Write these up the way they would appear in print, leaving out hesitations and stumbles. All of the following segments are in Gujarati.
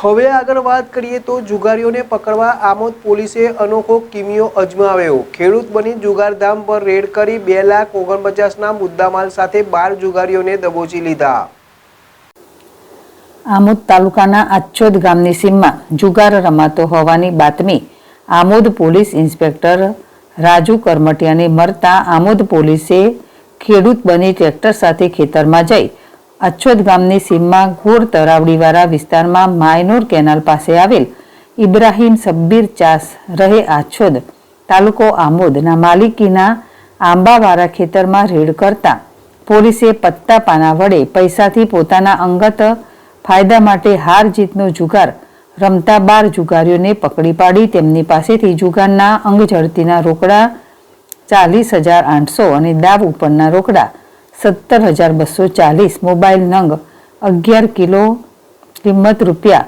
હવે આગળ વાત કરીએ તો જુગારીઓને પકડવા આમોદ પોલીસે અનોખો કિમિયો અજમાવ્યો। ખેડૂત બની જુગારધામ પર રેડ કરી 2,49,000ના મુદ્દામાલ સાથે 12 જુગારીઓને દબોચી લીધા। આમોદ તાલુકાના આચ્છોદ ગામની સીમમાં જુગાર રમાતો હોવાની બાતમી આમોદ પોલીસ ઇન્સ્પેક્ટર રાજુ કરમટિયાને મળતા આમોદ પોલીસે ખેડૂત બની ટ્રેક્ટર સાથે ખેતરમાં જઈ આચ્છોદ ગામની સીમમાં ઘોર તરાવડીવાળા વિસ્તારમાં માયનોર કેનાલ પાસે આવેલ ઇબ્રાહીમ સબ્બીર ચાસ રહે આચ્છોદ તાલુકો આમોદના માલિકીના આંબાવાળા ખેતરમાં રેડ કરતા પોલીસે પત્તા પાના વડે પૈસાથી પોતાના અંગત ફાયદા માટે હાર જીતનો જુગાર રમતા 12 જુગારીઓને પકડી પાડી તેમની પાસેથી જુગારના અંગ ઝડતીના રોકડા 40,800 અને દાવ ઉપરના રોકડા 17,240, મોબાઈલ નંગ 11 કિલો કિંમત રૂપિયા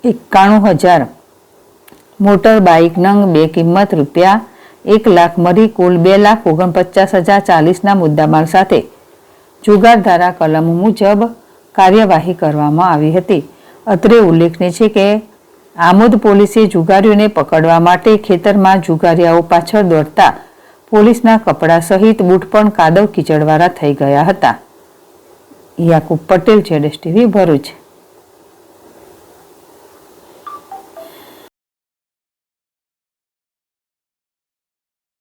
91,000, મોટર બાઇક નંગ 2 કિંમત રૂપિયા 1 લાખ મળી કુલ 2,49,040ના મુદ્દામાલ સાથે જુગાર ધારા કલમ મુજબ કાર્યવાહી કરવામાં આવી હતી। અત્રે ઉલ્લેખનીય છે કે આમોદ પોલીસે જુગારીઓને પકડવા માટે ખેતરમાં જુગારીયાઓ પાછળ દોડતા પોલીસના કપડા સહિત બૂટ પણ કાદવ કીચડવાળા થઈ ગયા હતા। યાકુબ પટેલ, ZSTV, ભરૂચ।